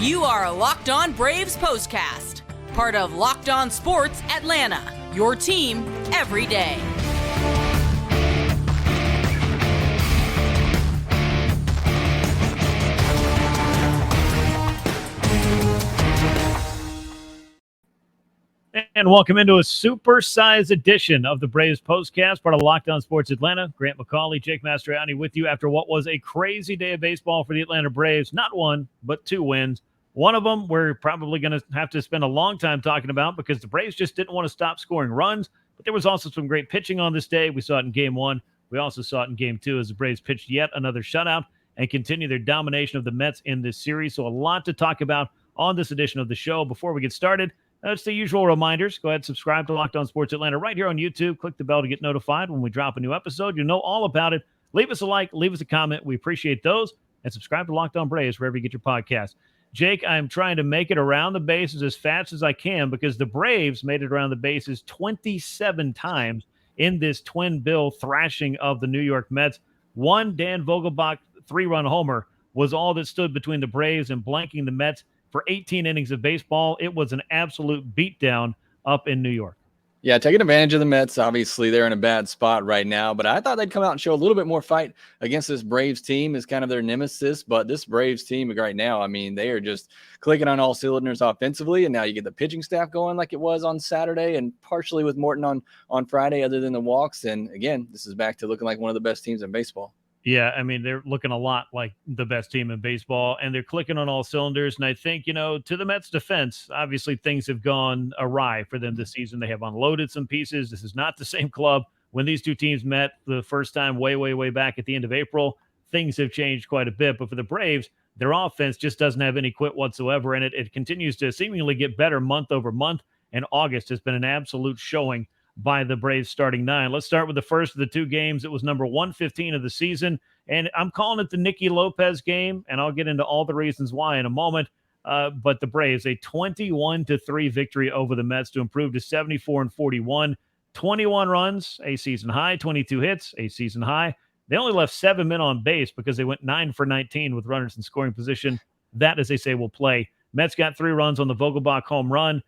You are Locked On Braves POSTCAST, part of Locked On Sports Atlanta, your team every day. And welcome into a super-sized edition of the Braves POSTCAST, part of Locked On Sports Atlanta. Grant McAuley, Jake Mastroianni with you after what was a crazy day of baseball for the Atlanta Braves. Not one, but two wins. One of them we're probably going to have to spend a long time talking about because the Braves just didn't want to stop scoring runs. But there was also some great pitching on this day. We saw it in Game 1. We also saw it in Game 2 as the Braves pitched yet another shutout and continue their domination of the Mets in this series. So a lot to talk about on this edition of the show. Before we get started, it's the usual reminders. Go ahead and subscribe to Locked On Sports Atlanta right here on YouTube. Click the bell to get notified when we drop a new episode. You'll know all about it. Leave us a like. Leave us a comment. We appreciate those. And subscribe to Locked On Braves wherever you get your podcast. Jake, I'm trying to make it around the bases as fast as I can because the Braves made it around the bases 27 times in this twin bill thrashing of the New York Mets. One Dan Vogelbach 3-run homer was all that stood between the Braves and blanking the Mets for 18 innings of baseball. It was an absolute beatdown up in New York. Yeah, taking advantage of the Mets. Obviously, they're in a bad spot right now, but I thought they'd come out and show a little bit more fight against this Braves team as kind of their nemesis. But this Braves team right now, I mean, they are just clicking on all cylinders offensively, and now you get the pitching staff going like it was on Saturday and partially with Morton on Friday other than the walks. And again, this is back to looking like one of the best teams in baseball. Yeah, I mean, they're looking a lot like the best team in baseball, and they're clicking on all cylinders. And I think, to the Mets' defense, obviously things have gone awry for them this season. They have unloaded some pieces. This is not the same club. When these two teams met the first time way back at the end of April, things have changed quite a bit. But for the Braves, their offense just doesn't have any quit whatsoever, and it continues to seemingly get better month over month. And August has been an absolute showing by the Braves starting nine. Let's start with the first of the two games. It was number 115 of the season, and I'm calling it the Nicky Lopez game, and I'll get into all the reasons why in a moment. But the Braves, a 21-3 victory over the Mets to improve to 74-41, 21 runs, a season high, 22 hits, a season high. They only left 7 men on base because they went 9 for 19 with runners in scoring position. That, as they say, will play. Mets got 3 runs on the Vogelbach home run.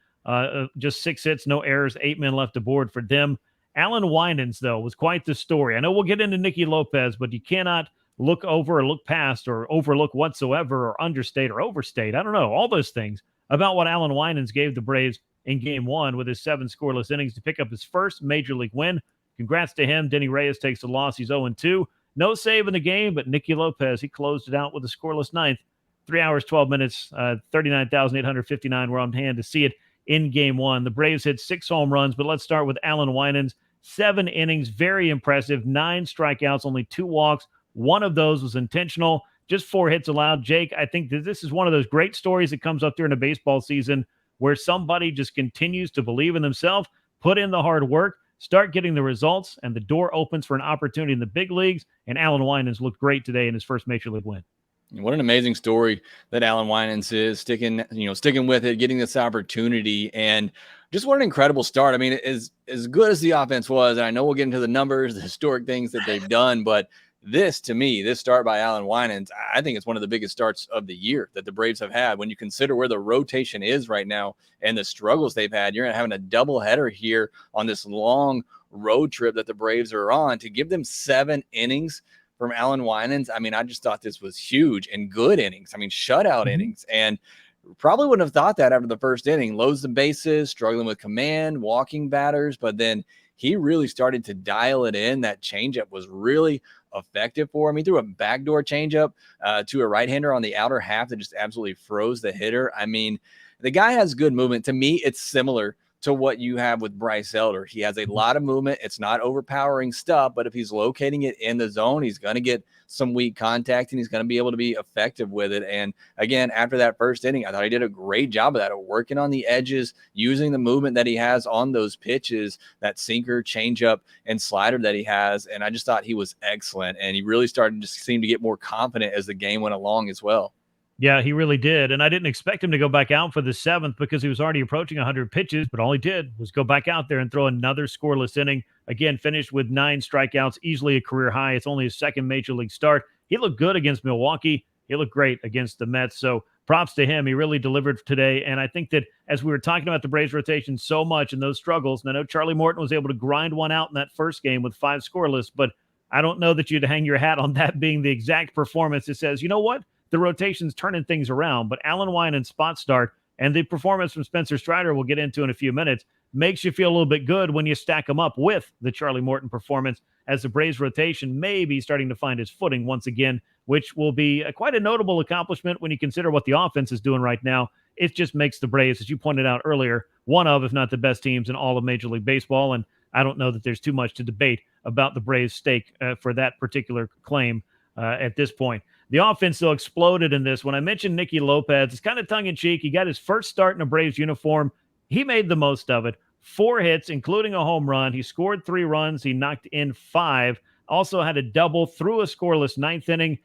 Just 6 hits, no errors, 8 men left aboard for them. Allan Winans, though, was quite the story. I know we'll get into Nicky Lopez, but you cannot look over or look past or overlook whatsoever or understate or overstate. I don't know, all those things about what Allan Winans gave the Braves in Game 1 with his 7 scoreless innings to pick up his first Major League win. Congrats to him. Denny Reyes takes the loss. He's 0-2. No save in the game, but Nicky Lopez, he closed it out with a scoreless ninth. 3 hours, 12 minutes, 39,859 were on hand to see it in Game 1. The Braves hit 6 home runs, but let's start with Allan Winans. 7 innings, very impressive. 9 strikeouts, only 2 walks. One of those was intentional. Just 4 hits allowed. Jake, I think that this is one of those great stories that comes up during a baseball season where somebody just continues to believe in themselves, put in the hard work, start getting the results, and the door opens for an opportunity in the big leagues. And Allan Winans looked great today in his first Major League win. What an amazing story that Allan Winans is, sticking with it, getting this opportunity, and just what an incredible start. I mean, as good as the offense was, and I know we'll get into the numbers, the historic things that they've done, but this, to me, this start by Allan Winans, I think it's one of the biggest starts of the year that the Braves have had. When you consider where the rotation is right now and the struggles they've had, you're having a doubleheader here on this long road trip that the Braves are on. To give them 7 innings from Allan Winans, I mean, I just thought this was huge and good innings. I mean, shutout innings, and probably wouldn't have thought that after the first inning. Loads the bases, struggling with command, walking batters, but then he really started to dial it in. That changeup was really effective for him. He threw a backdoor changeup to a right-hander on the outer half that just absolutely froze the hitter. I mean, the guy has good movement. To me, it's similar to what you have with Bryce Elder. He has a lot of movement. It's not overpowering stuff, but if he's locating it in the zone, he's going to get some weak contact and he's going to be able to be effective with it. And again, after that first inning, I thought he did a great job of that, of working on the edges, using the movement that he has on those pitches, that sinker, changeup, and slider that he has. And I just thought he was excellent. And he really started to seem to get more confident as the game went along as well. Yeah, he really did. And I didn't expect him to go back out for the 7th because he was already approaching 100 pitches, but all he did was go back out there and throw another scoreless inning. Again, finished with 9 strikeouts, easily a career high. It's only his 2nd Major League start. He looked good against Milwaukee. He looked great against the Mets. So props to him. He really delivered today. And I think that as we were talking about the Braves rotation so much and those struggles, and I know Charlie Morton was able to grind one out in that first game with 5 scoreless, but I don't know that you'd hang your hat on that being the exact performance that says, you know what, the rotation's turning things around. But Allan Winans spot start and the performance from Spencer Strider we'll get into in a few minutes makes you feel a little bit good when you stack them up with the Charlie Morton performance, as the Braves rotation may be starting to find its footing once again, which will be quite a notable accomplishment when you consider what the offense is doing right now. It just makes the Braves, as you pointed out earlier, one of, if not the best teams in all of Major League Baseball. And I don't know that there's too much to debate about the Braves' stake for that particular claim at this point. The offense, though, exploded in this. When I mentioned NIcky Lopez, it's kind of tongue-in-cheek. He got his first start in a Braves uniform. He made the most of it. 4 hits, including a home run. He scored 3 runs. He knocked in 5. Also had a double through a scoreless 9th inning.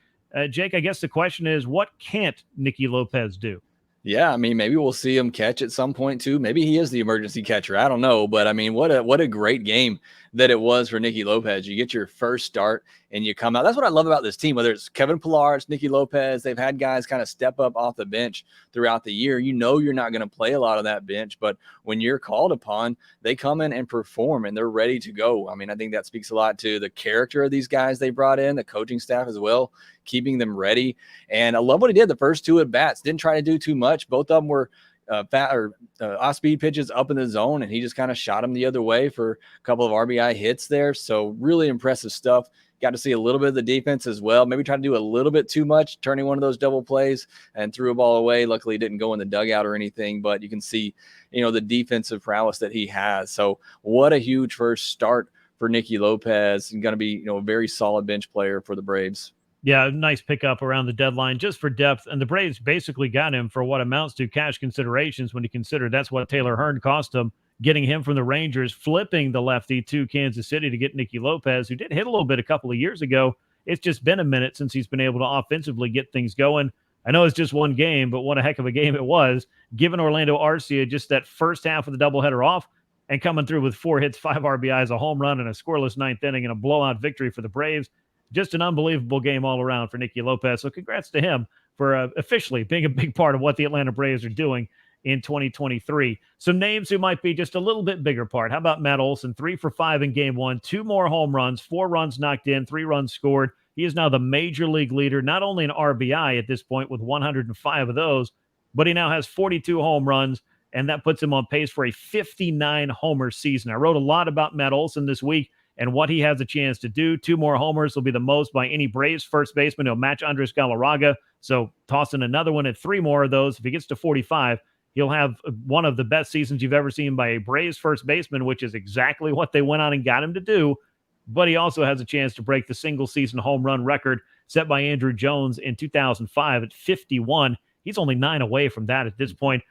Jake, I guess the question is, what can't NIcky Lopez do? Yeah, I mean, maybe we'll see him catch at some point too. Maybe he is the emergency catcher. I don't know, but I mean, what a great game that it was for NIcky Lopez. You get your first start and you come out. That's what I love about this team, whether it's Kevin Pillar, it's NIcky Lopez. They've had guys kind of step up off the bench throughout the year. You know you're not going to play a lot of that bench, but when you're called upon, they come in and perform and they're ready to go. I mean, I think that speaks a lot to the character of these guys they brought in, the coaching staff as well, keeping them ready. And I love what he did the first 2 at bats. Didn't try to do too much. Both of them were off-speed pitches up in the zone, and he just kind of shot them the other way for a couple of RBI hits there. So really impressive stuff. Got to see a little bit of the defense as well. Maybe try to do a little bit too much, turning one of those double plays and threw a ball away. Luckily, it didn't go in the dugout or anything, but you can see, the defensive prowess that he has. So what a huge first start for NIcky Lopez, and going to be, a very solid bench player for the Braves. Yeah, nice pickup around the deadline just for depth. And the Braves basically got him for what amounts to cash considerations when you consider that's what Taylor Hearn cost them, getting him from the Rangers, flipping the lefty to Kansas City to get NIcky Lopez, who did hit a little bit a couple of years ago. It's just been a minute since he's been able to offensively get things going. I know it's just one game, but what a heck of a game it was, giving Orlando Arcia just that first half of the doubleheader off and coming through with 4 hits, 5 RBIs, a home run, and a scoreless 9th inning and a blowout victory for the Braves. Just an unbelievable game all around for NIcky Lopez. So congrats to him for officially being a big part of what the Atlanta Braves are doing in 2023. Some names who might be just a little bit bigger part. How about Matt Olson? 3 for 5 in game 1, 2 more home runs, 4 runs knocked in, 3 runs scored. He is now the major league leader, not only in RBI at this point with 105 of those, but he now has 42 home runs, and that puts him on pace for a 59 homer season. I wrote a lot about Matt Olson this week and what he has a chance to do. 2 more homers will be the most by any Braves first baseman. He'll match Andres Galarraga. So tossing another one at 3 more of those. If he gets to 45, he'll have one of the best seasons you've ever seen by a Braves first baseman, which is exactly what they went out and got him to do. But he also has a chance to break the single season home run record set by Andrew Jones in 2005 at 51. He's only 9 away from that at this point.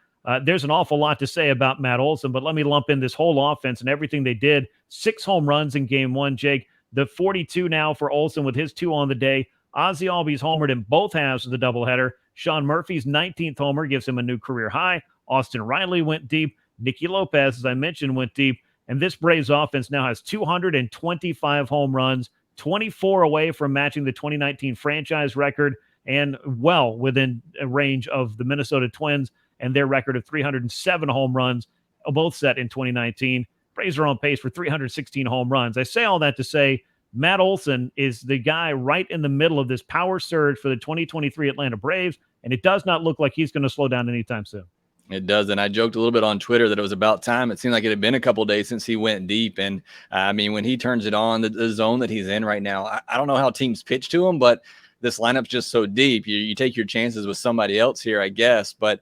There's an awful lot to say about Matt Olson, but let me lump in this whole offense and everything they did. 6 home runs in game 1, Jake. The 42 now for Olson with his 2 on the day. Ozzie Albies homered in both halves of the doubleheader. Sean Murphy's 19th homer gives him a new career high. Austin Riley went deep. NIcky Lopez, as I mentioned, went deep. And this Braves offense now has 225 home runs, 24 away from matching the 2019 franchise record, and well within a range of the Minnesota Twins and their record of 307 home runs, both set in 2019. Braves are on pace for 316 home runs. I say all that to say Matt Olson is the guy right in the middle of this power surge for the 2023 Atlanta Braves, and it does not look like he's going to slow down anytime soon. It does. And I joked a little bit on Twitter that it was about time. It seemed like it had been a couple of days since he went deep. And I mean, when he turns it on, the zone that he's in right now, I don't know how teams pitch to him, but this lineup's just so deep. You take your chances with somebody else here, I guess. But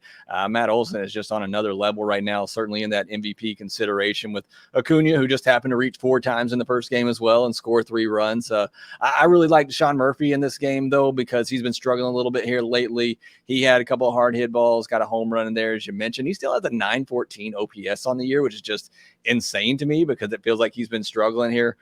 Matt Olson is just on another level right now, certainly in that MVP consideration with Acuna, who just happened to reach 4 times in the first game as well and score 3 runs. I really liked Sean Murphy in this game, though, because he's been struggling a little bit here lately. He had a couple of hard hit balls, got a home run in there, as you mentioned. He still has a 914 OPS on the year, which is just insane to me because it feels like he's been struggling here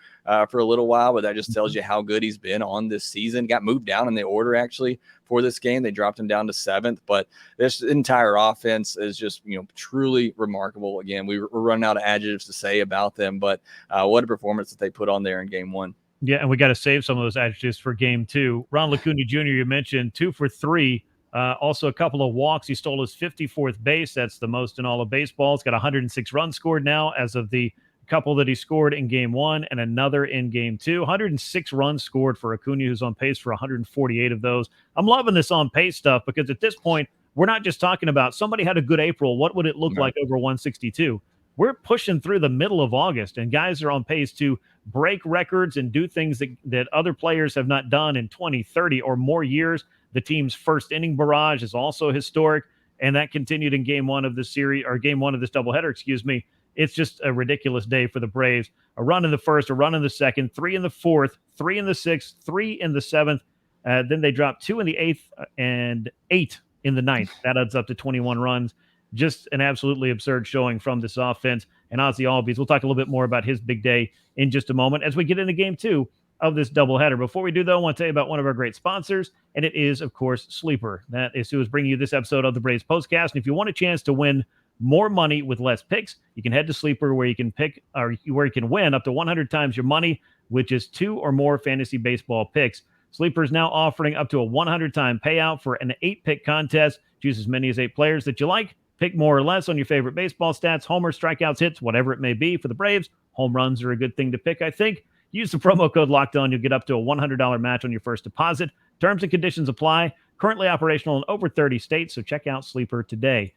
for a little while, but that just tells you how good he's been on this season. Got moved down in the order actually for this game. They dropped him down to 7th, but this entire offense is just, truly remarkable. Again, we're running out of adjectives to say about them, but what a performance that they put on there in game 1. Yeah, and we got to save some of those adjectives for game 2. Ron Acuna Jr., you mentioned 2 for 3 Also, a couple of walks. He stole his 54th base. That's the most in all of baseball. He's got 106 runs scored now as of the couple that he scored in game 1 and another in game 2. 106 runs scored for Acuna, who's on pace for 148 of those. I'm loving this on pace stuff because at this point, we're not just talking about somebody had a good April. What would it look like over 162? We're pushing through the middle of August, and guys are on pace to break records and do things that other players have not done in 20, 30, or more years. The team's first inning barrage is also historic, and that continued in game 1 of this series, or game 1 of this doubleheader, excuse me. It's just a ridiculous day for the Braves. A run in the first, a run in the second, 3 in the fourth, 3 in the sixth, 3 in the seventh. Then they dropped 2 in the eighth and 8 in the ninth. That adds up to 21 runs. Just an absolutely absurd showing from this offense. And Ozzie Albies, we'll talk a little bit more about his big day in just a moment as we get into game 2 of this doubleheader. Before we do, though, I want to tell you about one of our great sponsors, and it is, of course, Sleeper. That is who is bringing you this episode of the Braves Postcast. And if you want a chance to win more money with less picks, you can head to Sleeper, where you can pick, or where you can win up to 100 times your money, which is 2 or more fantasy baseball picks. Sleeper is now offering up to a 100-time payout for an 8-pick contest. Choose as many as 8 players that you like. Pick more or less on your favorite baseball stats, homers, strikeouts, hits, whatever it may be. For the Braves, home runs are a good thing to pick, I think. Use the promo code LOCKEDON. You'll get up to a $100 match on your first deposit. Terms and conditions apply. Currently operational in over 30 states, so check out Sleeper today.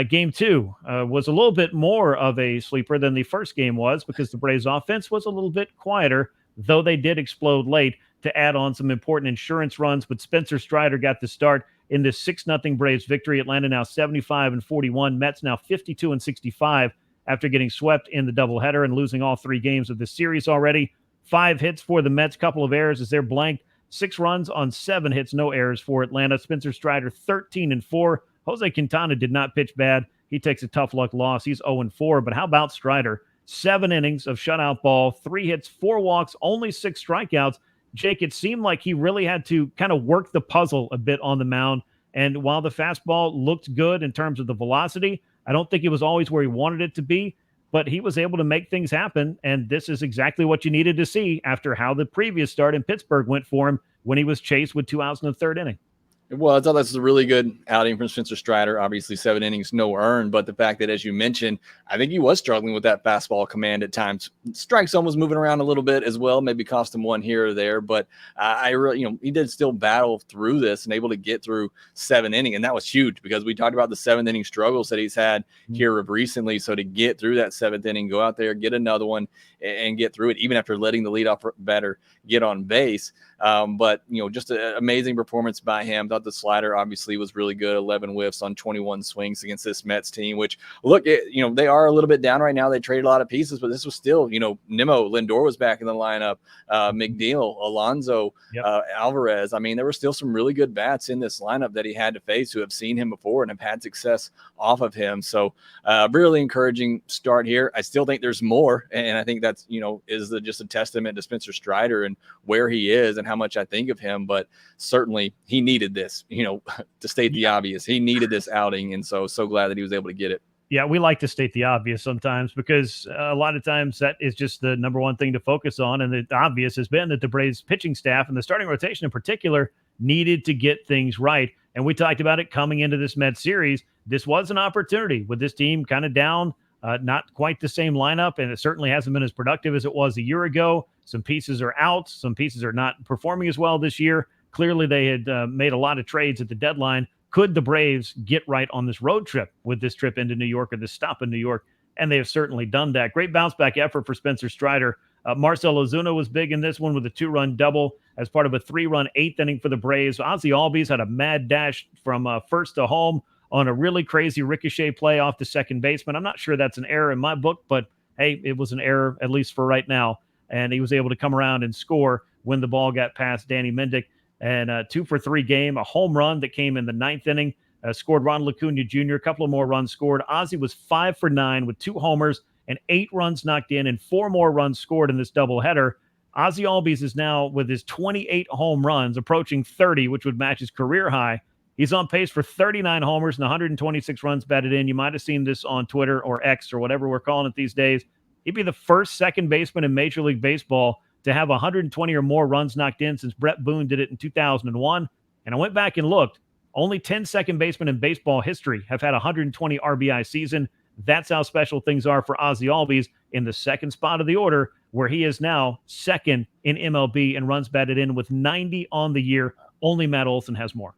Game 2 was a little bit more of a sleeper than the first game was, because the Braves offense was a little bit quieter, though they did explode late to add on some important insurance runs. But Spencer Strider got the start in this 6-0 Braves victory. Atlanta now 75-41. Mets now 52-65 after getting swept in the doubleheader and losing all 3 games of the series already. 5 hits for the Mets, couple of errors as they're blanked. 6 runs on 7 hits, no errors for Atlanta. Spencer Strider 13-4. Jose Quintana did not pitch bad. He takes a tough luck loss. He's 0-4. But how about Strider? 7 innings of shutout ball, 3 hits, 4 walks, only 6 strikeouts. Jake, it seemed like he really had to kind of work the puzzle a bit on the mound. And while the fastball looked good in terms of the velocity, I don't think it was always where he wanted it to be, but he was able to make things happen. And this is exactly what you needed to see after how the previous start in Pittsburgh went for him when he was chased with 2 outs in the 3rd inning. Well, I thought that's a really good outing from Spencer Strider. Obviously, 7 innings, no earned. But the fact that, as you mentioned, I think he was struggling with that fastball command at times. Strike zone was moving around a little bit as well, maybe cost him 1 here or there. But I really, he did still battle through this and able to get through 7 innings. And that was huge, because we talked about the 7th inning struggles that he's had here recently. So to get through that 7th inning, go out there, get another one, and get through it, even after letting the leadoff batter get on base. But, just an amazing performance by him. Thought the slider obviously was really good. 11 whiffs on 21 swings against this Mets team, which, look, they are a little bit down right now. They traded a lot of pieces, but this was still, Nimmo, Lindor was back in the lineup, McNeil, Alonso, Alvarez. I mean, there were still some really good bats in this lineup that he had to face who have seen him before and have had success off of him. So really encouraging start here. I still think there's more, and I think that's, is just a testament to Spencer Strider and where he is and how much I think of him. But certainly he needed this, to state the obvious. He needed this outing, and so glad that he was able to get it. Yeah, we like to state the obvious sometimes, because a lot of times that is just the number one thing to focus on. And the obvious has been that the Braves pitching staff and the starting rotation in particular needed to get things right. And we talked about it coming into this Mets series. This was an opportunity with this team kind of down, not quite the same lineup, and it certainly hasn't been as productive as it was a year ago. Some pieces are out. Some pieces are not performing as well this year. Clearly, they had made a lot of trades at the deadline. Could the Braves get right on this road trip with this trip into New York, or this stop in New York? And they have certainly done that. Great bounce-back effort for Spencer Strider. Marcell Ozuna was big in this one with a 2-run double as part of a 3-run 8th inning for the Braves. Ozzie Albies had a mad dash from first to home on a really crazy ricochet play off the second baseman. I'm not sure that's an error in my book, but hey, it was an error, at least for right now. And he was able to come around and score when the ball got past Danny Mendick. And 2 for 3 game, a home run that came in the 9th inning, scored Ronald Acuna Jr., a couple of more runs scored. Ozzie was 5 for 9 with 2 homers and 8 runs knocked in and 4 more runs scored in this doubleheader. Ozzie Albies is now, with his 28 home runs, approaching 30, which would match his career high. He's on pace for 39 homers and 126 runs batted in. You might have seen this on Twitter or X or whatever we're calling it these days. He'd be the first second baseman in Major League Baseball to have 120 or more runs knocked in since Brett Boone did it in 2001. And I went back and looked. Only 10 second basemen in baseball history have had a 120 RBI season. That's how special things are for Ozzie Albies in the second spot of the order, where he is now second in MLB in runs batted in with 90 on the year. Only Matt Olson has more.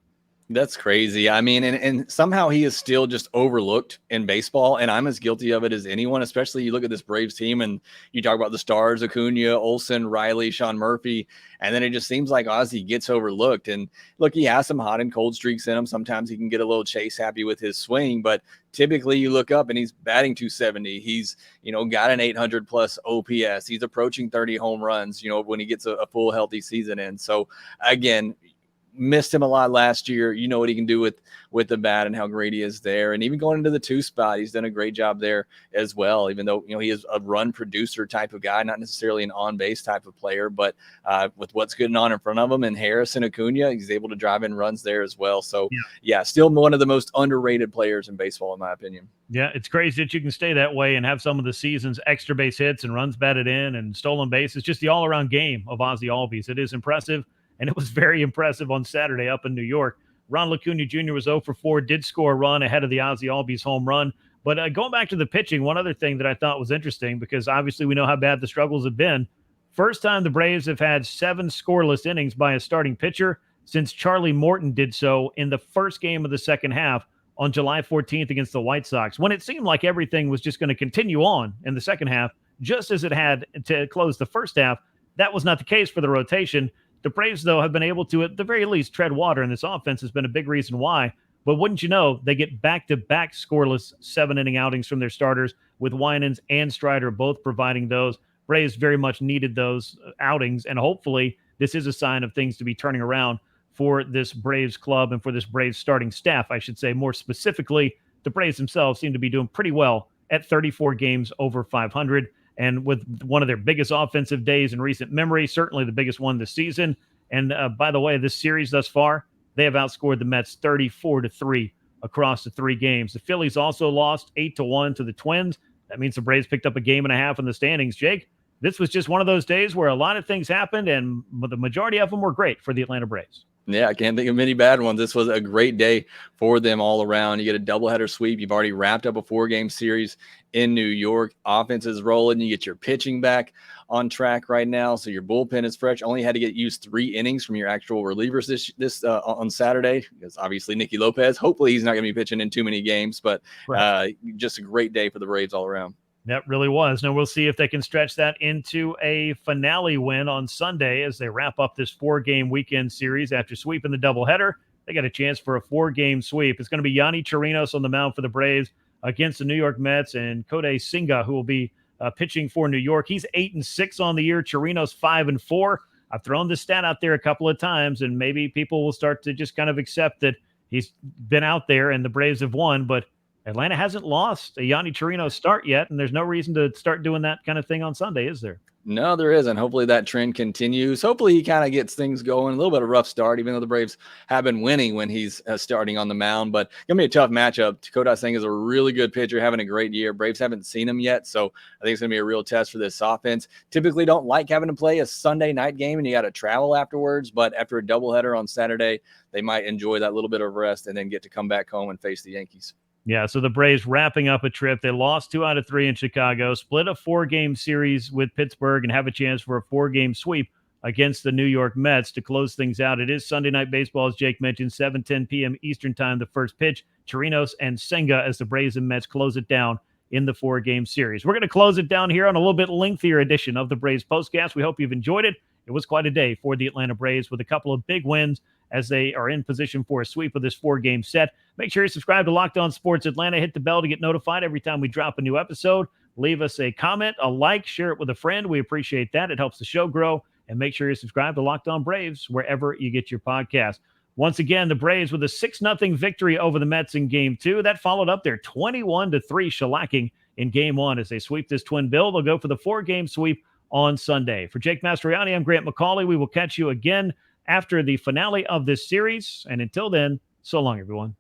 That's crazy. I mean, and somehow he is still just overlooked in baseball, and I'm as guilty of it as anyone, especially you look at this Braves team and you talk about the stars, Acuna, Olson, Riley, Sean Murphy, and then it just seems like Ozzie gets overlooked. And look, he has some hot and cold streaks in him. Sometimes he can get a little chase happy with his swing, but typically you look up and he's batting 270. He's, got an 800 plus OPS. He's approaching 30 home runs, when he gets a full healthy season in. So again, missed him a lot last year. You know what he can do with the bat and how great he is there. And even going into the 2 spot, he's done a great job there as well, even though, he is a run producer type of guy, not necessarily an on-base type of player, but with what's going on in front of him and Harris and Acuna, he's able to drive in runs there as well. So yeah, still one of the most underrated players in baseball, in my opinion. Yeah, it's crazy that you can stay that way and have some of the season's extra base hits and runs batted in and stolen bases. Just the all-around game of Ozzie Albies. It is impressive. And it was very impressive on Saturday up in New York. Ronald Acuna Jr. was 0 for 4, did score a run ahead of the Ozzie Albies home run. But going back to the pitching, one other thing that I thought was interesting, because obviously we know how bad the struggles have been. First time the Braves have had 7 scoreless innings by a starting pitcher since Charlie Morton did so in the first game of the second half on July 14th against the White Sox, when it seemed like everything was just going to continue on in the second half, just as it had to close the first half. That was not the case for the rotation. The Braves, though, have been able to, at the very least, tread water, and this offense has been a big reason why. But wouldn't you know, they get back-to-back scoreless 7-inning outings from their starters, with Winans and Strider both providing those. Braves very much needed those outings, and hopefully this is a sign of things to be turning around for this Braves club and for this Braves starting staff, I should say. More specifically, the Braves themselves seem to be doing pretty well at 34 games over 500. And with one of their biggest offensive days in recent memory, certainly the biggest one this season. And by the way, this series thus far, they have outscored the Mets 34-3 across the 3 games. The Phillies also lost 8-1 to the Twins. That means the Braves picked up a game and a half in the standings. Jake, this was just one of those days where a lot of things happened, and the majority of them were great for the Atlanta Braves. Yeah, I can't think of many bad ones. This was a great day for them all around. You get a doubleheader sweep. You've already wrapped up a 4-game series in New York. Offense is rolling. You get your pitching back on track right now. So your bullpen is fresh. Only had to get used 3 innings from your actual relievers this on Saturday, because obviously NIcky Lopez, hopefully he's not going to be pitching in too many games, but just a great day for the Braves all around. That really was. Now we'll see if they can stretch that into a finale win on Sunday as they wrap up this 4-game weekend series after sweeping the doubleheader. They got a chance for a 4-game sweep. It's going to be Yonny Chirinos on the mound for the Braves against the New York Mets, and Kodai Senga, who will be pitching for New York. He's 8-6 on the year. Chirinos 5-4. I've thrown this stat out there a couple of times, and maybe people will start to just kind of accept that he's been out there and the Braves have won, but Atlanta hasn't lost a Yonny Chirinos start yet, and there's no reason to start doing that kind of thing on Sunday, is there? No, there isn't. Hopefully that trend continues. Hopefully he kind of gets things going. A little bit of a rough start, even though the Braves have been winning when he's starting on the mound. But it's going to be a tough matchup. Kodai Senga is a really good pitcher, having a great year. Braves haven't seen him yet, so I think it's going to be a real test for this offense. Typically don't like having to play a Sunday night game and you got to travel afterwards, but after a doubleheader on Saturday, they might enjoy that little bit of rest and then get to come back home and face the Yankees. Yeah, so the Braves wrapping up a trip. They lost 2 out of 3 in Chicago, split a 4-game series with Pittsburgh, and have a chance for a 4-game sweep against the New York Mets to close things out. It is Sunday Night Baseball, as Jake mentioned, 7:10 p.m. Eastern Time, the first pitch. Chirinos and Senga as the Braves and Mets close it down in the 4-game series. We're going to close it down here on a little bit lengthier edition of the Braves Postcast. We hope you've enjoyed it. It was quite a day for the Atlanta Braves with a couple of big wins as they are in position for a sweep of this 4-game set. Make sure you subscribe to Locked On Sports Atlanta. Hit the bell to get notified every time we drop a new episode. Leave us a comment, a like, share it with a friend. We appreciate that. It helps the show grow. And make sure you subscribe to Locked On Braves wherever you get your podcast. Once again, the Braves with a 6-0 victory over the Mets in Game 2. That followed up their 21-3 shellacking in Game 1 as they sweep this twin bill. They'll go for the 4-game sweep on Sunday. For Jake Mastroianni, I'm Grant McAuley. We will catch you again after the finale of this series. And until then, so long, everyone.